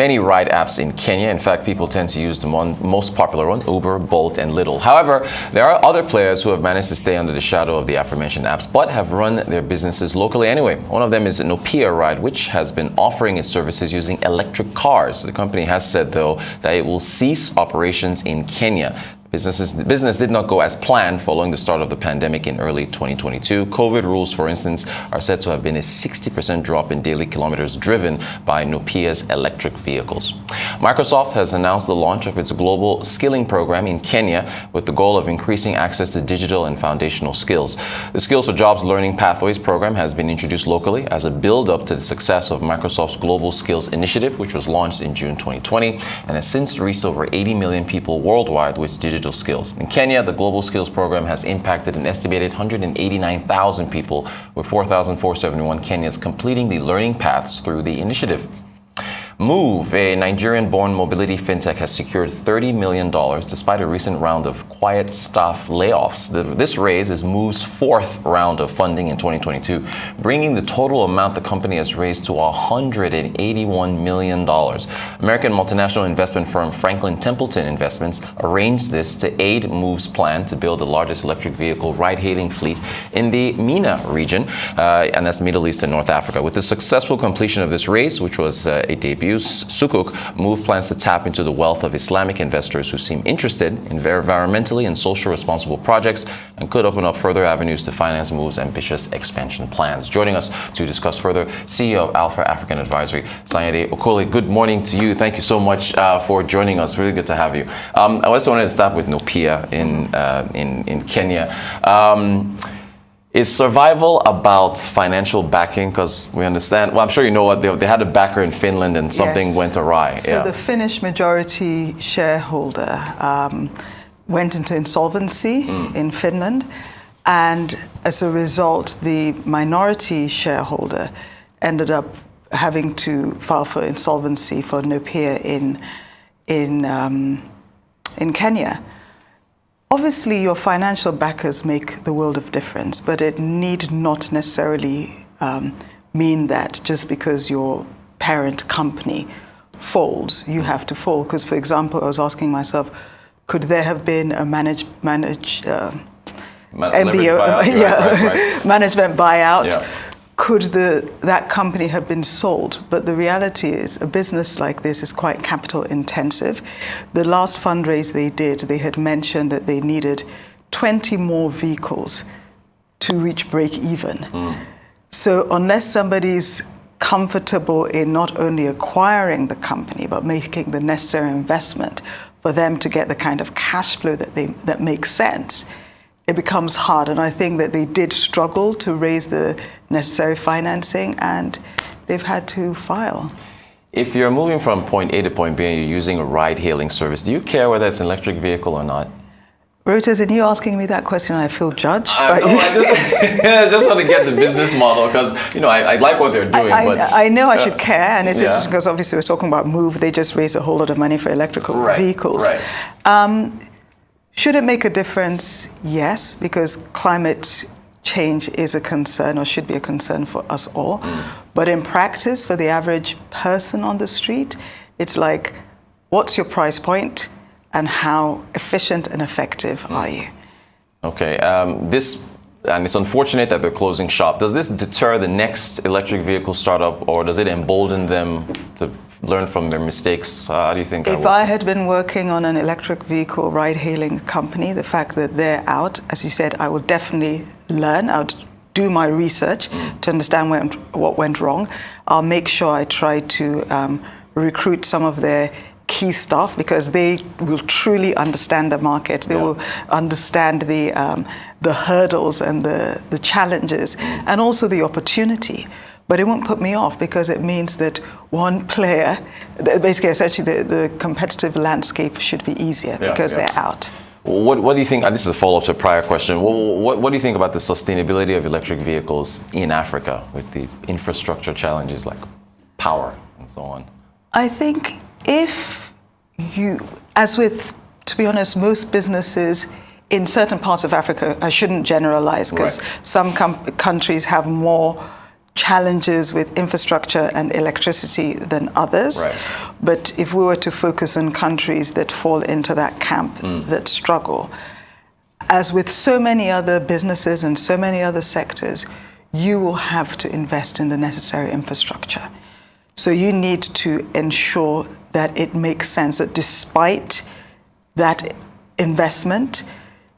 many ride apps in Kenya. In fact, people tend to use the most popular one, Uber, Bolt, and Little. However, there are other players who have managed to stay under the shadow of the aforementioned apps, but have run their businesses locally anyway. One of them is NopeaRide, which has been offering its services using electric cars. The company has said, though, that it will cease operations in Kenya. Business did not go as planned following the start of the pandemic in early 2022. COVID rules, for instance, are said to have been a 60% drop in daily kilometers driven by Nopea's electric vehicles. Microsoft has announced the launch of its global skilling program in Kenya with the goal of increasing access to digital and foundational skills. The Skills for Jobs Learning Pathways program has been introduced locally as a build-up to the success of Microsoft's Global Skills Initiative, which was launched in June 2020 and has since reached over 80 million people worldwide with digital skills. In Kenya, the Global Skills Program has impacted an estimated 189,000 people, with 4,471 Kenyans completing the learning paths through the initiative. Moove, a Nigerian-born mobility fintech, has secured $30 million despite a recent round of quiet staff layoffs. This raise is Moove's fourth round of funding in 2022, bringing the total amount the company has raised to $181 million. American multinational investment firm Franklin Templeton Investments arranged this to aid Moove's plan to build the largest electric vehicle ride-hailing fleet in the MENA region, and that's Middle East and North Africa. With the successful completion of this raise, which was a debut, Sukuk, Moove plans to tap into the wealth of Islamic investors who seem interested in environmentally and social responsible projects and could open up further avenues to finance Moove's ambitious expansion plans. Joining us to discuss further, CEO of Alpha African Advisory, Sanyade Okoli. Good morning to you. Thank you so much for joining us. Really good to have you. I also wanted to start with Nopea in Kenya. Is survival about financial backing? Because we understand, well, I'm sure you know what, they had a backer in Finland and something went awry. So the Finnish majority shareholder went into insolvency in Finland. And as a result, the minority shareholder ended up having to file for insolvency for Nopea in Kenya. Obviously, your financial backers make the world of difference, but it need not necessarily mean that just because your parent company folds, you have to fold. Because, for example, I was asking myself, could there have been a management buyout? Management buyout? Yeah. Could that company have been sold? But the reality is a business like this is quite capital intensive. The last fundraise they did, they had mentioned that they needed 20 more vehicles to reach break even. So unless somebody's comfortable in not only acquiring the company, but making the necessary investment for them to get the kind of cash flow that makes sense, it becomes hard. And I think that they did struggle to raise the necessary financing, and they've had to file. If you're moving from point A to point B and you're using a ride-hailing service, do you care whether it's an electric vehicle or not? Reuters, and you asking me that question, I feel judged. I just want to get the business model, because I like what they're doing. I know I should care, and it's interesting because obviously we're talking about Moove. They just raised a whole lot of money for electrical vehicles. Right. Should it make a difference? Yes, because climate change is a concern, or should be a concern for us all. But in practice, for the average person on the street, it's like, what's your price point and how efficient and effective are you? Okay, and it's unfortunate that they're closing shop. Does this deter the next electric vehicle startup, or does it embolden them to learn from their mistakes? How do you think that If I had been working on an electric vehicle ride-hailing company, the fact that they're out, as you said, I would definitely learn. I would do my research to understand what went wrong. I'll make sure I try to recruit some of their key staff, because they will truly understand the market. They will understand the hurdles and the challenges, and also the opportunity. But it won't put me off, because it means that one player, basically, essentially, the competitive landscape should be easier because they're out. What do you think, and this is a follow-up to a prior question, what do you think about the sustainability of electric vehicles in Africa with the infrastructure challenges like power and so on? I think if you, as with, to be honest, most businesses in certain parts of Africa, I shouldn't generalize, because some countries have more challenges with infrastructure and electricity than others. Right. But if we were to focus on countries that fall into that camp that struggle, as with so many other businesses and so many other sectors, you will have to invest in the necessary infrastructure. So you need to ensure that it makes sense, that despite that investment,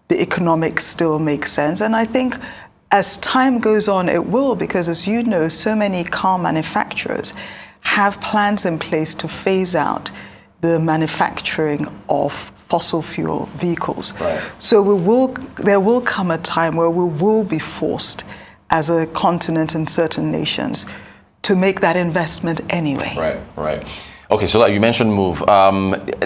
the economics still make sense. And I think as time goes on, it will, because as you know, so many car manufacturers have plans in place to phase out the manufacturing of fossil fuel vehicles. Right. So there will come a time where we will be forced as a continent and certain nations to make that investment anyway. Right. Okay, so you mentioned Moove.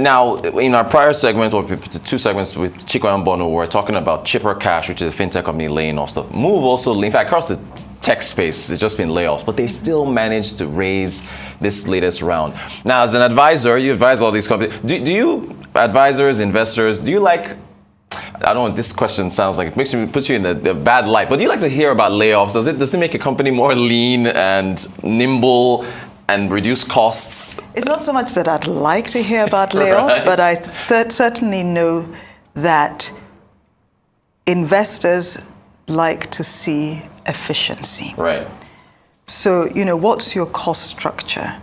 Now, in our prior segment, or 2 segments with Chiko and Bono, we're talking about Chipper Cash, which is a fintech company laying off stuff. Moove also, in fact, across the tech space, it's just been layoffs, but they still managed to raise this latest round. Now, as an advisor, you advise all these companies. Do you, advisors, investors, do you like, I don't know, this question sounds like it puts you in a bad light, but do you like to hear about layoffs? Does it make a company more lean and nimble and reduce costs? It's not so much that I'd like to hear about layoffs, but I certainly know that investors like to see efficiency. Right. So, what's your cost structure?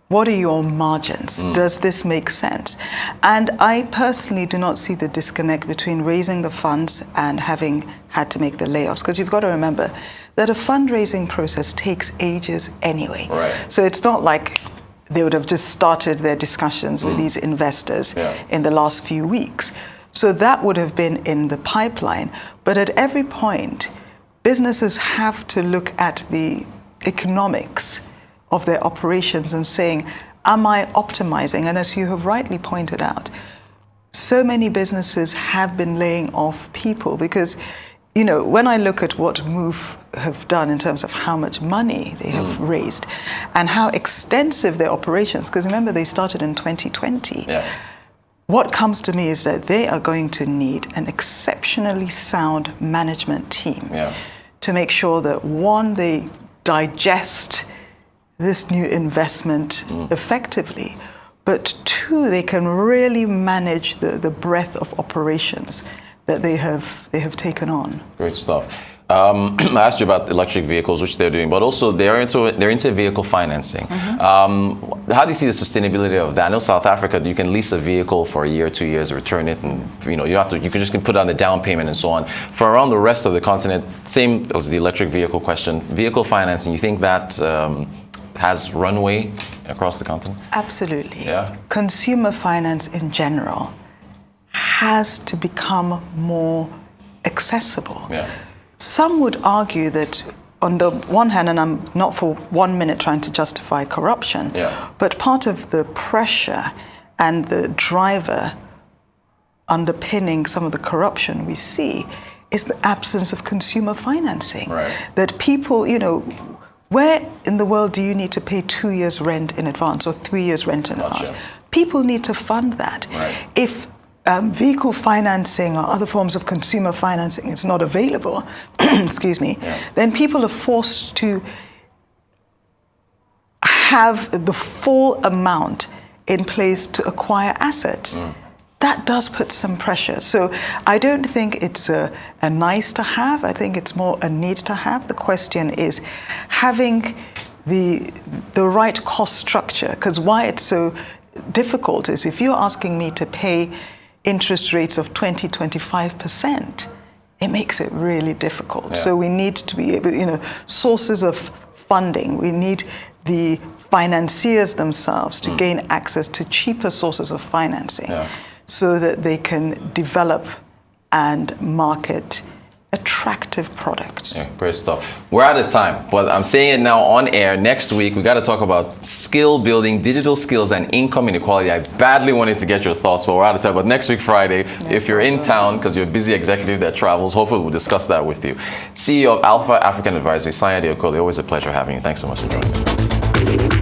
What are your margins? Does this make sense? And I personally do not see the disconnect between raising the funds and having had to make the layoffs, because you've got to remember that a fundraising process takes ages anyway. Right. So it's not like they would have just started their discussions with these investors in the last few weeks. So that would have been in the pipeline. But at every point, businesses have to look at the economics of their operations and saying, am I optimizing? And as you have rightly pointed out, so many businesses have been laying off people because, when I look at what Moove have done in terms of how much money they have raised and how extensive their operations, because remember they started in 2020. Yeah. What comes to me is that they are going to need an exceptionally sound management team to make sure that, one, they digest this new investment effectively, but 2, they can really manage the breadth of operations that they have taken on. Great stuff. I asked you about electric vehicles, which they're doing, but also they're into vehicle financing. How do you see the sustainability of that? I know South Africa, you can lease a vehicle for a year, 2 years, return it, and you can just put on the down payment and so on. For around the rest of the continent, same as the electric vehicle question, vehicle financing, you think that has runway across the continent? Absolutely. Yeah. Consumer finance in general has to become more accessible. Yeah. Some would argue that on the one hand, and I'm not for 1 minute trying to justify corruption, but part of the pressure and the driver underpinning some of the corruption we see is the absence of consumer financing. Right. That people, where in the world do you need to pay 2 years rent in advance or 3 years rent in advance? People need to fund that. Right. If vehicle financing or other forms of consumer financing is not available, excuse me, then people are forced to have the full amount in place to acquire assets. That does put some pressure. So I don't think it's a nice to have. I think it's more a need to have. The question is having the right cost structure, because why it's so difficult is if you're asking me to pay interest rates of 20-25%, it makes it really difficult. So we need to be able, sources of funding. We need the financiers themselves to gain access to cheaper sources of financing so that they can develop and market attractive products. Yeah, great stuff. We're out of time, but I'm saying it now on air. Next week, we got to talk about skill building, digital skills, and income inequality. I badly wanted to get your thoughts, but we're out of time. But next week, Friday, if you're in town, because you're a busy executive that travels, hopefully we'll discuss that with you. CEO of Alpha African Advisory, Sanyade Okoli, always a pleasure having you. Thanks so much for joining us.